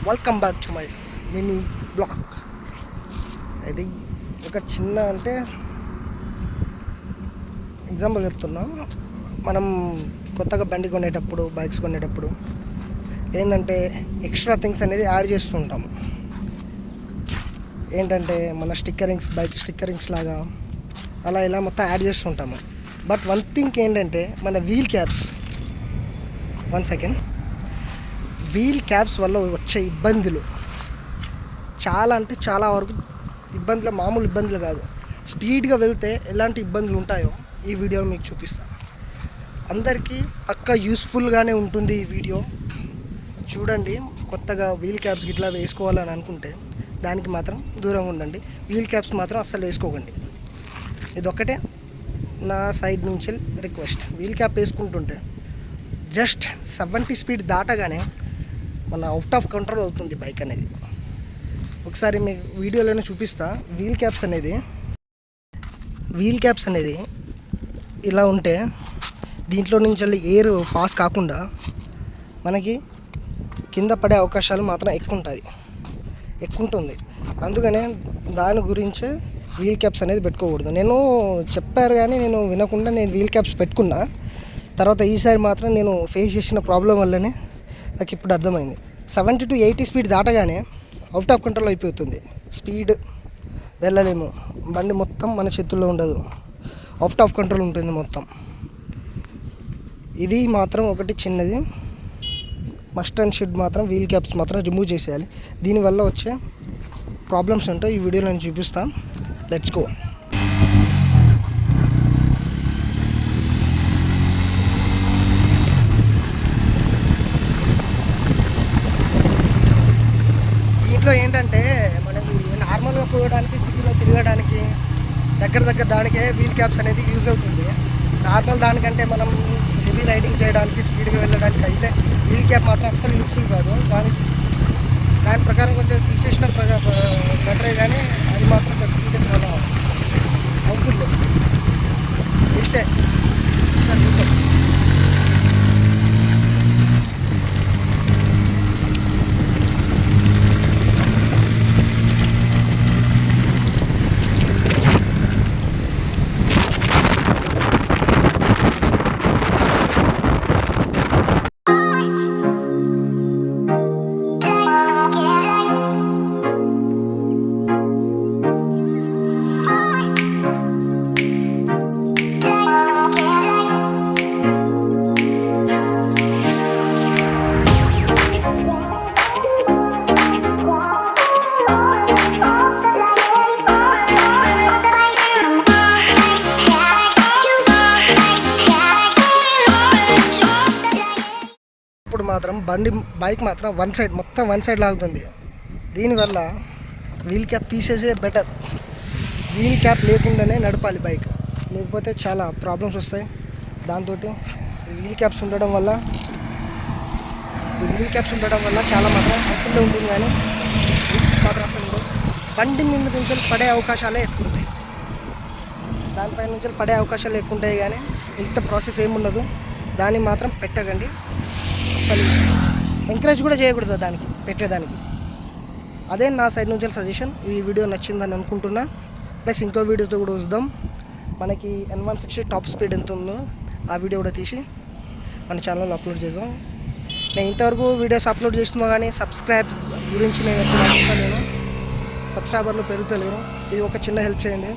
Welcome back to my mini blog. ఇది ఒక చిన్న అంటే ఎగ్జాంపుల్ చెప్తున్నా. మనం కొత్తగా బండి కొనేటప్పుడు, బైక్స్ కొనేటప్పుడు ఏంటంటే ఎక్స్ట్రా థింగ్స్ అనేది యాడ్ చేస్తూ ఉంటాము. ఏంటంటే మన స్టిక్కరింగ్స్, బైక్ స్టిక్కరింగ్స్ లాగా అలా ఇలా మొత్తం యాడ్ చేస్తుంటాము. బట్ వన్ థింగ్ ఏంటంటే మన వీల్ క్యాప్స్, వీల్ క్యాప్స్ వల్ల వచ్చే ఇబ్బందులు చాలా అంటే చాలా వరకు ఇబ్బందులు, మామూలు ఇబ్బందులు కాదు. స్పీడ్గా వెళ్తే ఎలాంటి ఇబ్బందులు ఉంటాయో ఈ వీడియోలో మీకు చూపిస్తాను. అందరికీ పక్కా యూస్ఫుల్గానే ఉంటుంది ఈ వీడియో. చూడండి, కొత్తగా వీల్ క్యాప్స్ గిట్లా వేసుకోవాలని అనుకుంటే దానికి మాత్రం దూరంగా ఉండండి. వీల్ క్యాప్స్ మాత్రం అస్సలు వేసుకోకండి. ఇదొక్కటే నా సైడ్ నుంచి రిక్వెస్ట్. వీల్ క్యాప్ వేసుకుంటుంటే జస్ట్ 70 స్పీడ్ దాటగానే మన అవుట్ ఆఫ్ కంట్రోల్ అవుతుంది బైక్ అనేది. ఒకసారి మీకు వీడియోలోనే చూపిస్తా. వీల్ క్యాప్స్ అనేది ఇలా ఉంటే దీంట్లో నుంచి ఎయిర్ పాస్ కాకుండా మనకి కింద పడే అవకాశాలు మాత్రం ఎక్కువ ఉంటుంది. అందుకనే దాని గురించి వీల్ క్యాప్స్ అనేది పెట్టుకోకూడదు. నేను చెప్పారు కానీ నేను వినకుండా వీల్ క్యాప్స్ పెట్టుకున్నా. తర్వాత ఈసారి మాత్రం నేను ఫేస్ చేసిన ప్రాబ్లం వల్లనే నాకు ఇప్పుడు అర్థమైంది. 70 to 80 స్పీడ్ దాటగానే అవుట్ ఆఫ్ కంట్రోల్ అయిపోతుంది. స్పీడ్ వెళ్ళలేము, బండి మొత్తం మన చేతుల్లో ఉండదు, అవుట్ ఆఫ్ కంట్రోల్ ఉంటుంది మొత్తం. ఇది మాత్రం ఒకటి చిన్నది మస్ట్ అండ్ షుడ్ మాత్రం వీల్ క్యాప్స్ మాత్రం రిమూవ్ చేసేయాలి. దీనివల్ల వచ్చే ప్రాబ్లమ్స్ ఉంటాయి. ఈ వీడియోలో నేను చూపిస్తాను. Let's go. దీంట్లో ఏంటంటే మనకి నార్మల్గా పోయడానికి, సిటీలో తిరగడానికి దగ్గర దానికే వీల్ క్యాప్స్ అనేది యూజ్ అవుతుంది. నార్మల్ దానికంటే మనం హెవీ రైడింగ్ చేయడానికి, స్పీడ్గా వెళ్ళడానికి అయితే వీల్ క్యాప్ మాత్రం అస్సలు యూస్ఫుల్ కాదు. దాని ప్రకారం కొంచెం తీసేసిన బెటరే, కానీ అది మాత్రం పెట్టుకుంటే చాలా హెల్ప్ఫుల్. ఇష్టే సార్ చూద్దాం. ఇప్పుడు మాత్రం బైక్ మాత్రం మొత్తం వన్ సైడ్ లాగుతుంది. దీనివల్ల వీల్ క్యాప్ తీసేసే బెటర్. వీల్ క్యాప్ లేకుండానే నడపాలి బైక్, లేకపోతే చాలా ప్రాబ్లమ్స్ వస్తాయి. దాంతో వీల్ క్యాప్స్ ఉండడం వల్ల చాలా మాత్రం హెల్ప్ఫుల్గా ఉంటుంది. కానీ మాత్రం అసలు బండి మీద నుంచి పడే అవకాశాలే ఎక్కువ ఉంటాయి. దానిపై నుంచి పడే అవకాశాలు ఎక్కువ ఉంటాయి, కానీ మిగతా ప్రాసెస్ ఏముండదు. దాన్ని మాత్రం పెట్టకండి. అసలు ఎంకరేజ్ కూడా చేయకూడదు దానికి పెట్టేదానికి. అదే నా సైడ్ నుంచి సజెషన్. ఈ వీడియో నచ్చిందని అనుకుంటున్నా. ప్లస్ ఇంకో వీడియోతో కూడా చూద్దాం. మనకి N160 టాప్ స్పీడ్ ఎంత ఉందో ఆ వీడియో కూడా తీసి మన ఛానల్లో అప్లోడ్ చేద్దాం. నేను ఇంతవరకు వీడియోస్ అప్లోడ్ చేస్తున్నా కానీ సబ్స్క్రైబ్ గురించి నేను ఎప్పుడు అడుగుతలేను. సబ్స్క్రైబర్లు పెరుగుతలేరు. ఇది ఒక చిన్న హెల్ప్ చేయండి.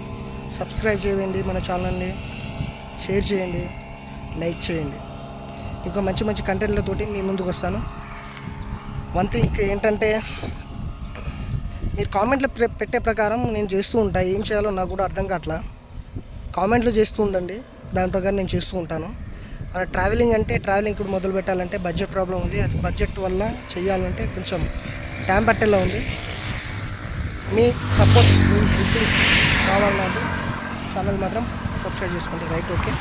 సబ్స్క్రైబ్ చేయండి, మన ఛానల్ని షేర్ చేయండి, లైక్ చేయండి. ఇంకా మంచి కంటెంట్లతోటి మీ ముందుకు వస్తాను. వన్ థింగ్ ఏంటంటే, మీరు కామెంట్లు పెట్టే ప్రకారం నేను చేస్తూ ఉంటాను. ఏం చేయాలో నాకు కూడా అర్థం కావట్లా. కామెంట్లు చేస్తూ ఉండండి, దాని ప్రకారం నేను చేస్తూ ఉంటాను. ట్రావెలింగ్ ఇప్పుడు మొదలు పెట్టాలంటే బడ్జెట్ ప్రాబ్లం ఉంది. అది బడ్జెట్ వల్ల చేయాలంటే కొంచెం టైం పట్టేలా ఉంది. మీ సపోర్ట్, మీ హెల్పింగ్ కావాలి నాకు. ఛానల్ మాత్రం సబ్స్క్రైబ్ చేసుకోండి. Right, okay.